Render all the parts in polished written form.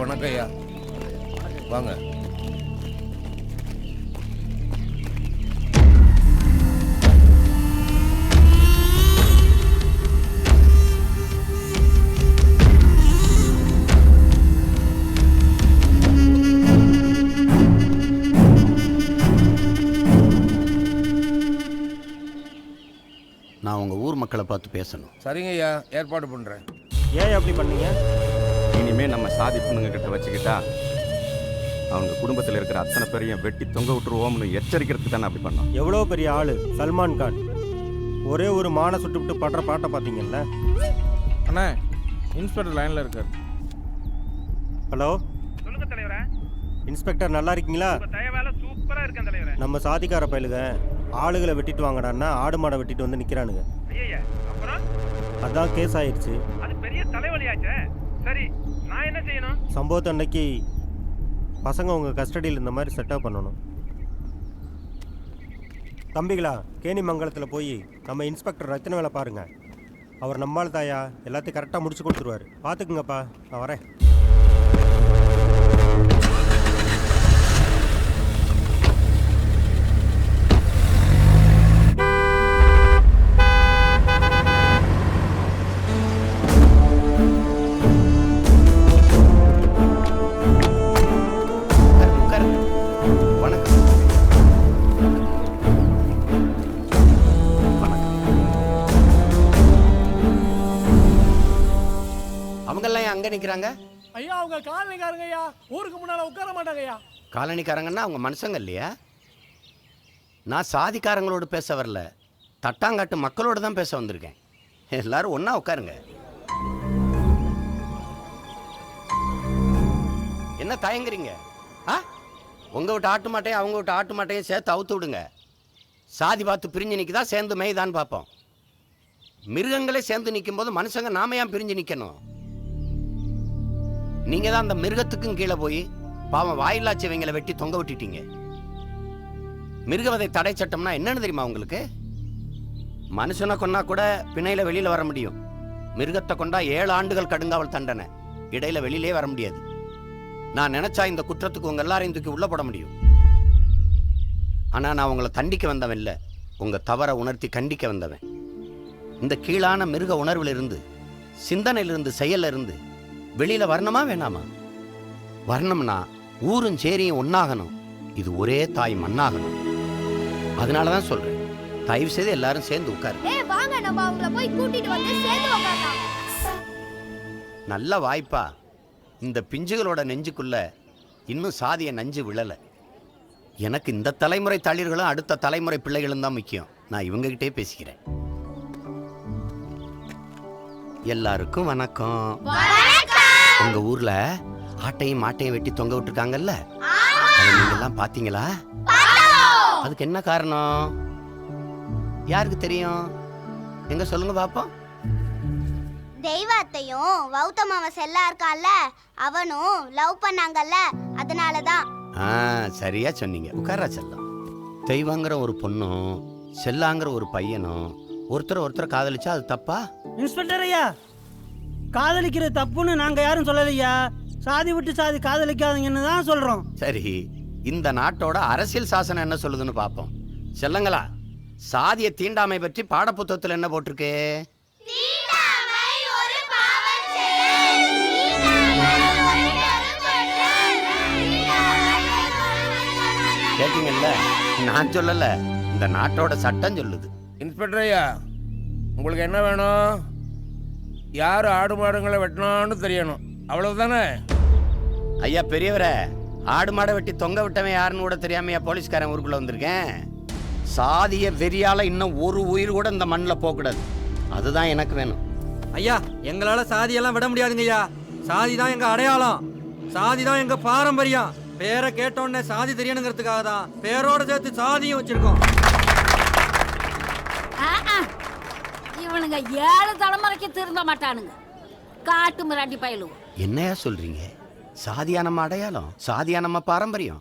வணக்கம் ஐயா. வாங்க. நான் உங்கள் ஊர் மக்களை பார்த்து பேசணும். சரிங்க ஐயா, ஏற்பாடு பண்ணுறேன். ஏன் அப்படி பண்ணீங்க? இனிமே நம்ம சாதி பொண்ணுங்க கிட்ட வச்சுக்கிட்டா அவங்க குடும்பத்தில் இருக்கிற அத்தனை பேரையும் வெட்டி தொங்க விட்டுருவோம்னு எச்சரிக்கிறதுக்கு தானே அப்படி பண்ணோம். எவ்வளோ பெரிய ஆளு சல்மான் கான், ஒரே ஒரு மானை சுட்டுவிட்டு படுற பாட்டை பார்த்தீங்கல்ல. அண்ணா, இன்ஸ்பெக்டர் லைனில் இருக்கார். ஹலோ, சொல்லுங்க தலைவரே. இன்ஸ்பெக்டர் நல்லா இருக்கீங்களா? தயவால சூப்பரா இருக்கேன் தலைவரே. நம்ம சாதிக்கார பயலுங்க ஆளுகளை வெட்டிட்டு வாங்கடான்னா ஆடு மாடை வெட்டிட்டு வந்து நிற்கிறானுங்க. ஐயா, அப்புறம் அதான் கேஸ் ஆயிடுச்சு. அது பெரிய தலைவலியாச்சே. சரி, நான் என்ன செய்யணும்? சம்பவத்தை அன்னைக்கு பசங்க உங்கள் கஸ்டடியில் இந்த மாதிரி செட்டப் பண்ணணும். தம்பிகளா, கேணிமங்கலத்தில் போய் நம்ம இன்ஸ்பெக்டர் ரத்தின வேலை பாருங்கள். அவர் நம்மால் தாயா எல்லாத்தையும் கரெக்டாக முடிச்சு கொடுத்துருவார். பார்த்துக்குங்கப்பா, நான் வரேன். அங்க நிக்கிறாங்க ஐயா. அவங்க காலனிக்காரங்க ஐயா, ஊருக்கு முன்னால உட்கார மாட்டாங்க ஐயா. காலனிக்காரங்கன்னா அவங்க மனுஷங்க இல்லையா? நான் சாதிக்காரங்களோடு பேச வரல, தட்டாங்காட்டு மக்களோடு தான் பேச வந்திருக்கேன். எல்லாரும் ஒண்ணா உட்காருங்க. என்ன தயங்குறீங்க? உங்க விட்டு ஆட்டு மாட்டையும் அவங்க விட்டு ஆட்டு மாட்டையும் சேர்த்து அவுத்து விடுங்க. சாதி பார்த்து பிரிஞ்சு நிற்குதா சேர்ந்து மெய்தான்னு பார்ப்போம். மிருகங்களே சேர்ந்து நிற்கும் போது மனுஷங்க நாம ஏன் பிரிஞ்சு நிற்கணும்? நீங்க தான் அந்த மிருகத்துக்கும் கீழே போய் பாவம் வாயில்லாச்சவங்களை வெட்டி தொங்க விட்டுட்டீங்க. மிருகவதை தடை சட்டம்னா என்னன்னு தெரியுமா உங்களுக்கு? மனுஷனை கொன்னா கூட பிணையில வெளியில வர முடியும். மிருகத்தை கொண்டா 7 ஆண்டுகள் கடுங்காவல் தண்டனை, இடையில வெளியிலே வர முடியாது. நான் நினைச்சா இந்த குற்றத்துக்கு உங்க எல்லாரையும் தூக்கி உள்ள போட முடியும். ஆனா நான் உங்களை தண்டிக்க வந்தவன் இல்லை, உங்க தவறை உணர்த்தி கண்டிக்க வந்தவன். இந்த கீழான மிருக உணர்விலிருந்து, சிந்தனையிலிருந்து, செயல்ல இருந்து வெளியில வரணுமா வேணாமா? வரணும்னா ஊரும் சேரியும் ஒன்னாகணும். இது ஒரே தாய் மண்ணாகணும். அதனாலதான் சொல்றேன், தயவு செய்து எல்லாரும் சேர்ந்து உட்காரு. நல்ல வாய்ப்பா. இந்த பிஞ்சுகளோட நெஞ்சுக்குள்ள இன்னும் சாதிய நஞ்சு விழல. எனக்கு இந்த தலைமுறை தளிர்களும் அடுத்த தலைமுறை பிள்ளைகளும் தான் முக்கியம். நான் இவங்ககிட்டே பேசிக்கிறேன். எல்லாருக்கும் வணக்கம். உங்க ஊர்ல ஆட்டையும் மாட்டையும் வெட்டி தொங்க விட்டுருக்காங்கல்ல, அதை நீங்க எல்லாம் பாத்தீங்களா? அதுக்கு என்ன காரணம் யாருக்கு தெரியும்? எங்க சொல்லுங்க பாப்போம். தெய்வத்தையும் வௌத்தமாவ செல்லா இருக்கான்ல, அவனும் லவ் பண்ணாங்கல்ல, அதனாலதான். சரியா சொன்னீங்க. உட்காரா செல்லம். தெய்வங்கிற ஒரு பொண்ணும் செல்லாங்கிற ஒரு பையனும் ஒருத்தர் காதலிச்சா அது தப்பா? இன்ஸ்பெக்டர் ஐயா, காதலிக்கிற தப்புன்னு நாங்க யாரும் சொல்லலையா. சாதி விட்டு சாதி காதலிக்காதீங்கன்னு தான் சொல்றோம். சரி, இந்த நாட்டோட அரசியல் சாசனம் என்ன சொல்லுதுன்னு பாப்போம். செல்லங்களா, சாதிய தீண்டாமை பற்றி பாடப்புத்தகத்தில் என்ன போட்டிருக்கு? கேட்டீங்கல்ல, நான் சொல்லல, இந்த நாட்டோட சட்டம் சொல்லுது. இன்ஸ்பெக்டர் ஐயா, உங்களுக்கு என்ன வேணும்? யார் ஆடு மாடுங்களை வெட்டணும்னு தெரியணும், அவ்வளவுதானே? ஐயா பெரியவரே, ஆடு மாடை வெட்டி தொங்க விட்டவன் யாருன்னு கூட தெரியாமையா போலீஸ்காரன் ஊருக்குள்ள வந்திருக்கேன். சாதிய வெறியால இன்னும் ஒரு உயிர் கூட இந்த மண்ணில் போகக்கூடாது. அதுதான் எனக்கு வேணும். ஐயா, எங்களால் சாதியெல்லாம் விட முடியாதுங்க ஐயா. சாதி தான் எங்கள் அடையாளம், சாதி தான் எங்கள் பாரம்பரியம். பேரை கேட்டோன்னே சாதி தெரியணுங்கிறதுக்காக தான் பேரோட சேர்த்து சாதியும் வச்சிருக்கோம். இவனுங்க 7 தலைமுறைக்கு திருந்த மாட்டானுங்க, காட்டு மிராண்டி பயலுவோம். என்னையா சொல்றீங்க? சாதியா நம்ம அடையாளம், சாதியா நம்ம பாரம்பரியம்.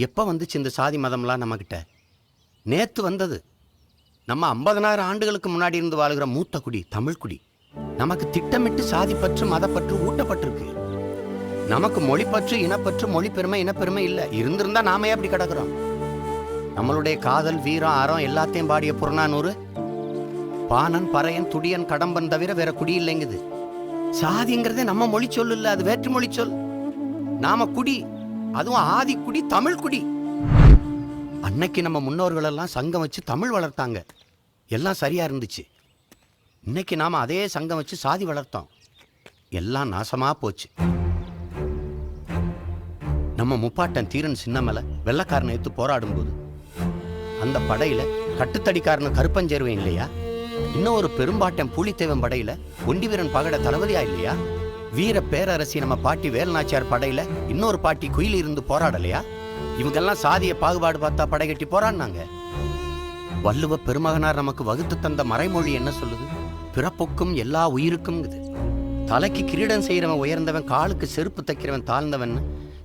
எப்ப வந்துச்சு இந்த சாதி மதம்லாம் நம்ம கிட்ட? நேத்து வந்தது. நம்ம 50,000 ஆண்டுகளுக்கு முன்னாடி இருந்து வாழுகிற மூத்த குடி தமிழ் குடி. நமக்கு திட்டமிட்டு சாதி பற்று மதப்பற்று ஊட்டப்பட்டிருக்கு. நமக்கு மொழிப்பற்று, இனப்பற்று, மொழி பெருமை, இனப்பெருமை இல்லை. இருந்திருந்தா நாமே அப்படி கிடக்குறோம். நம்மளுடைய காதல், வீரம், அறம் எல்லாத்தையும் பாடிய புறநானூறு பாணன், பறையன், துடியன், கடம்பன் தவிர வேற குடி இல்லைங்குது. சாதிங்கிறதே நம்ம மொழி சொல் இல்லை, அது வேற்று மொழி சொல். நாம குடி, அதுவும் ஆதி குடி, தமிழ் குடி. அன்னைக்கு நம்ம முன்னோர்கள் எல்லாம் சங்கம் வச்சு தமிழ் வளர்த்தாங்க, எல்லாம் சரியா இருந்துச்சு. இன்னைக்கு நாம அதே சங்கம் வச்சு சாதி வளர்த்தோம், எல்லாம் நாசமா போச்சு. நம்ம முப்பாட்டன் தீரன் சின்னமலை வெள்ளக்காரனை எடுத்து போராடும் போது அந்த படையில கட்டுத்தடிக்காரனு கருப்பஞ்சேர்வன் இல்லையா? இன்னும் ஒரு பெரும்பாட்டன் பூலித்தேவன் படையில ஒண்டி வீரன் பகட தளபதியா இல்லையா? வீர பேரரசி நம்ம பாட்டி வேல்நாச்சியார் படையில இன்னொரு பாட்டி குயில் இருந்து போராடலையா? இவங்கெல்லாம் சாதிய பாகுபாடு பார்த்தா படை கட்டி போராடினாங்க. வள்ளுவ பெருமகனார் நமக்கு வகுத்து தந்த மறைமொழி என்ன சொல்லுது? பிறப்புக்கும் எல்லா உயிருக்கும். தலைக்கு கிரீடம் செய்யறவன் உயர்ந்தவன், காலுக்கு செருப்பு தைக்கிறவன் தாழ்ந்தவன்,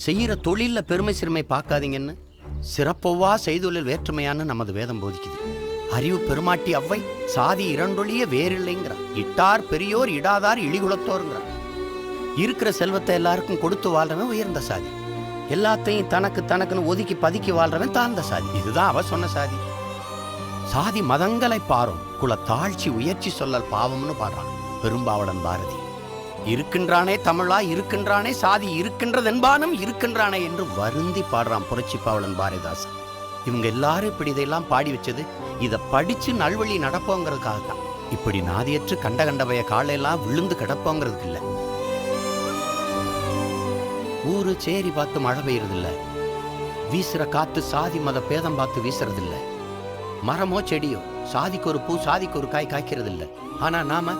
செய்யற தொழில பெருமை சிறுமை பார்க்காதீங்கன்னு சிறப்பொவ்வா செய்தொழில் வேற்றுமையான்னு நமது வேதம் போதிக்குது. அறிவு பெருமாட்டி அவ்வை சாதி இரண்டொழிய வேறில்லைங்கிறான். இட்டார் பெரியோர் இடாதார் இழிகுலத்தோருங்கிறான். இருக்கிற செல்வத்தை எல்லாருக்கும் கொடுத்து வாழ்றவன் உயர்ந்த சாதி, எல்லாத்தையும் தனக்கு தனக்குன்னு ஒதுக்கி பதுக்கி வாழ்றவன் தாழ்ந்த சாதி. இதுதான் அவ சொன்ன சாதி. சாதி மதங்களை பாரும் குல தாழ்ச்சி உயர்ச்சி சொல்லல் பாவம்னு பாடுறான் பெரும்பாவளன் பாரதி. இருக்கின்றானே தமிழா, இருக்கின்றானே சாதி, இருக்கின்றதென்பானும் இருக்கின்றானே என்று வருந்தி பாடுறான் புரட்சி பாவலன் பாரதிதாசன். இவங்க எல்லாரும் இப்படி இதெல்லாம் பாடி வச்சது இதை படிச்சு நல்வழி நடப்போங்கிறதுக்காக தான். இப்படி நாதியற்று கண்ட கண்டவைய காலையெல்லாம் விழுந்து கிடப்போங்கிறதுக்கு இல்லை. ஊரு சேரி பார்த்து மழை பெய்யறதில்ல, வீசுற காத்து சாதி மத பேதம் பார்த்து வீசுறதில்ல, மரமோ செடியோ சாதிக்கு ஒரு பூ சாதிக்கு ஒரு காய் காய்க்கிறது இல்லை. ஆனா நாம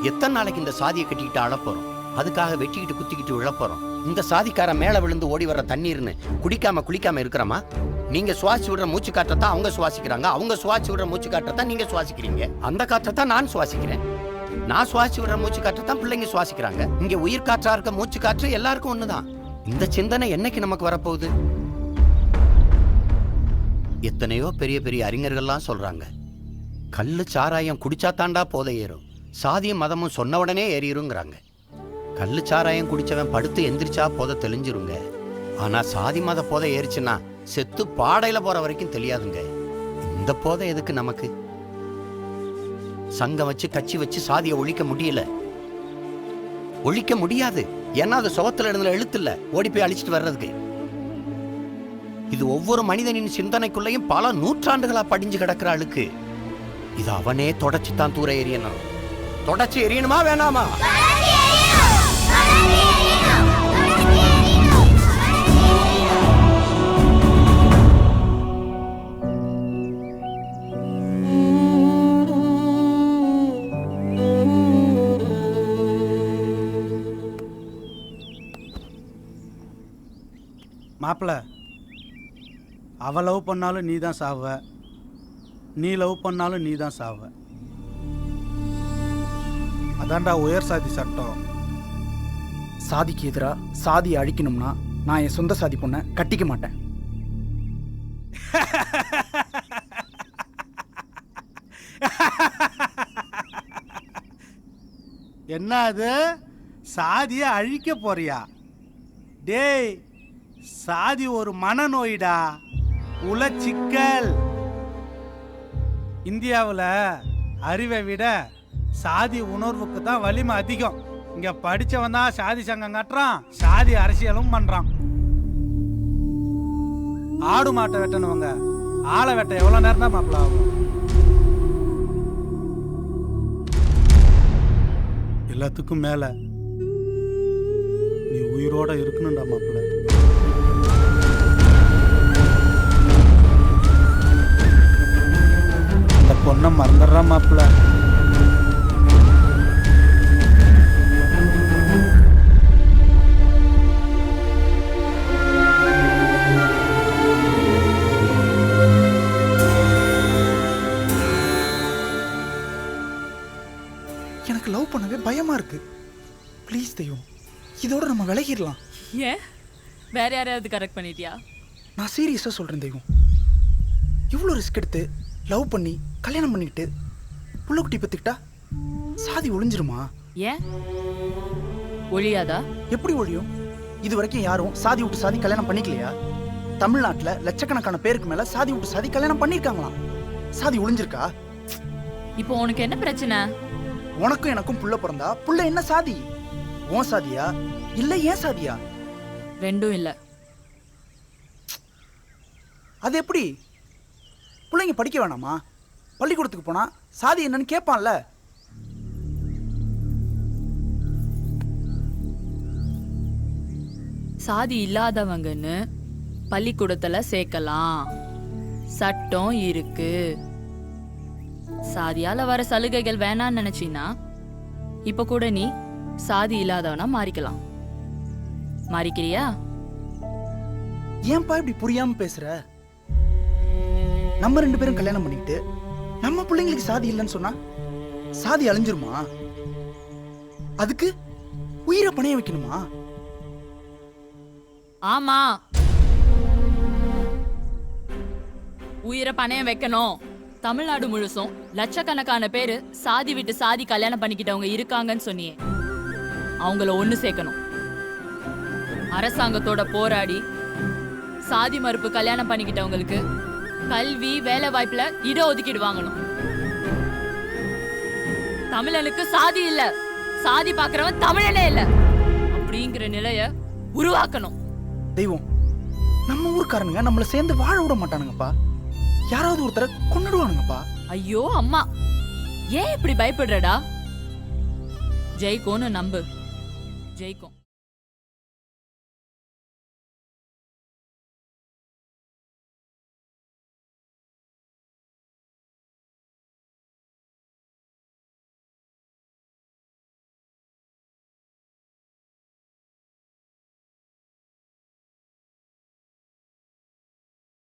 எத்தனை நாளைக்கு இந்த சாதியை கட்டிக்கிட்டு அழப்போறோம், அதுக்காக வெட்டிக்கிட்டு குத்திக்கிட்டு விழப்போறோம். இந்த சாதிக்கார மேல விழுந்து ஓடி வர்ற தண்ணீர்னு குடிக்காம குளிக்காம இருக்கிறோமா? நீங்க சுவாசி விடுற மூச்சு காற்றத்தான் அவங்க சுவாசிக்கிறாங்க, அவங்க சுவாசி விடுற மூச்சு காற்றத்தான் நீங்க சுவாசிக்கிறீங்க. அந்த காற்றத்தான் நான் சுவாசிக்கிறேன், நான் சுவாசி விடுற மூச்சு காற்றத்தான் பிள்ளைங்க சுவாசிக்கிறாங்க. இங்க உயிர் காற்றா இருக்க மூச்சு காற்று எல்லாருக்கும் ஒண்ணுதான். இந்த சிந்தனை என்னைக்கு நமக்கு வரப்போகுது? எத்தனையோ பெரிய பெரிய அறிஞர்கள்லாம் சொல்றாங்க, கல்லு சாராயம் குடிச்சா தாண்டா போதை ஏறும், சாதியும் மதமும் சொன்ன உடனே ஏறிருங்கிறாங்க. கல்லு சாராயம் குடிச்சவன் படுத்து எந்திரிச்சா போதை தெளிஞ்சிருங்க. ஆனா சாதி மத போதை ஏறிச்சுன்னா செத்து பாடையில போற வரைக்கும் தெரியாதுங்க. இந்த போதை எதுக்கு நமக்கு? சங்கம் வச்சு கட்சி வச்சு சாதியை ஒழிக்க முடியல, ஒழிக்க முடியாது. ஏன்னா அது சுவத்துல இடத்துல எழுத்து இல்ல ஓடி போய் அழிச்சிட்டு வர்றதுக்கு. இது ஒவ்வொரு மனிதனின் சிந்தனைக்குள்ளேயும் பல நூற்றாண்டுகளா படிஞ்சு கிடக்கிற அழுக்கு. இது அவனே தொடச்சுத்தான் தூர எறியணும். தொடச்சு எறியணுமா வேணாமா? மாப்பிள்ள, அவ லவ் பண்ணாலும் நீ தான் சாவ, நீ லவ் பண்ணாலும் நீ தான் சாவ. அதான்டா உயர் சாதி சட்டம். சாதிக்கு எதிரா சாதியை அழிக்கணும்னா நான் என் சொந்த சாதி பொண்ணை கட்டிக்க மாட்டேன். என்ன அது, சாதியை அழிக்க போறியா? டேய், சாதி ஒரு மனநோயிடா, உளச்சிக்கல். இந்தியாவில் அறிவை விட சாதி உணர்வுக்கு தான் வலிமை அதிகம். இங்க படிச்சவன் தான் சாதி சங்கம் கட்டுறான், சாதி அரசியலும் பண்றான். ஆடு மாட்டை வெட்டணுவங்க ஆளை வெட்ட எவ்வளவு நேரம் தான் மாப்பிள்ள ஆகும்? எல்லாத்துக்கும் மேல நீ உயிரோட இருக்கணும்டா மாப்பிள்ள. இந்த பொண்ணை மறந்துடுறா மாப்பிள்ள. எனக்கு லவ் பண்ணவே பயமா இருக்கு. ப்ளீஸ் தெய்வம், இதோட நம்ம விலகிடலாம். ஏன் வேற யாரையாவது கரெக்ட் பண்ணிட்டியா? நான் சீரியஸா சொல்றேன் தெய்வம். இவ்வளோ ரிஸ்க் எடுத்து லவ் பண்ணி கல்யாணம் பண்ணிக்கிட்டு புள்ள குட்டி பத்துக்கிட்டா சாதி ஒளிஞ்சிருமா? ஏன் ஒழியாதா? எப்படி ஒழியும்? இது வரைக்கும் யாரும் சாதி விட்டு சாதி கல்யாணம் பண்ணிக்கலையா? தமிழ்நாட்டுல லட்சக்கணக்கான பேருக்கு மேல சாதி விட்டு சாதி கல்யாணம் பண்ணிருக்காங்களாம். சாதி ஒளிஞ்சிருக்கா? இப்போ உனக்கு என்ன பிரச்சனை? உனக்கும் எனக்கும் புள்ள பிறந்தா புள்ள என்ன சாதி? உன் சாதியா இல்ல ஏன் சாதியா? ரெண்டும் இல்ல. அது எப்படி? பிள்ளைங்க படிக்க வேணாமா? பள்ளிக்கூடத்துக்கு போனா சாதி என்னன்னு கேட்பான்ல. சாதி இல்லாதவங்கன்னு பள்ளிக்கூடத்துல சேர்க்கலாம், சட்டம் இருக்கு. சாதியால வர சலுகைகள் வேணான்னு நினைச்சினா இப்ப கூட நீ சாதி இல்லாதவனா மாறிக்கலாம். மாறிக்கிறியா? ஏன்பா இப்படி புரியாம பேசுற? நம்ம 2 பேரும் கல்யாணம் பண்ணிக்கிட்டு நம்ம பிள்ளைங்களுக்கு சாதி இல்லைன்னு சொன்னா சாதி அழிஞ்சிருமா? அதுக்கு உயிரை பணைய வைக்கணுமா? ஆமா, உயிரை பணையம் வைக்கணும். தமிழ்நாடு முழுசும் லட்சக்கணக்கான பேரு சாதி விட்டு சாதி கல்யாணம் பண்ணிக்கிட்டவங்க இருக்காங்கன்னு சொன்னியே, அவங்கள ஒண்ணு சேர்க்கணும். அரசாங்கத்தோட போராடி சாதி மறுப்பு கல்யாணம் பண்ணிக்கிட்டவங்களுக்கு கல்வி வேலை வாய்ப்புல இட ஒதுக்கீடு வாங்கணும். தமிழனுக்கு சாதி இல்ல, சாதி பாக்குறவன் தமிழனே இல்ல அப்படிங்கிற நிலைய உருவாக்கணும். தெய்வம், நம்ம ஊர்க்காரனுங்க நம்மள சேர்ந்து வாழ விட மாட்டானுங்கப்பா. யாராவது ஒருத்தரை கொன்னுடுவானுங்கப்பா. ஐயோ அம்மா, ஏன் இப்படி பயப்படுறடா? ஜெயிக்கும்னு நம்பு, ஜெயிக்கும்.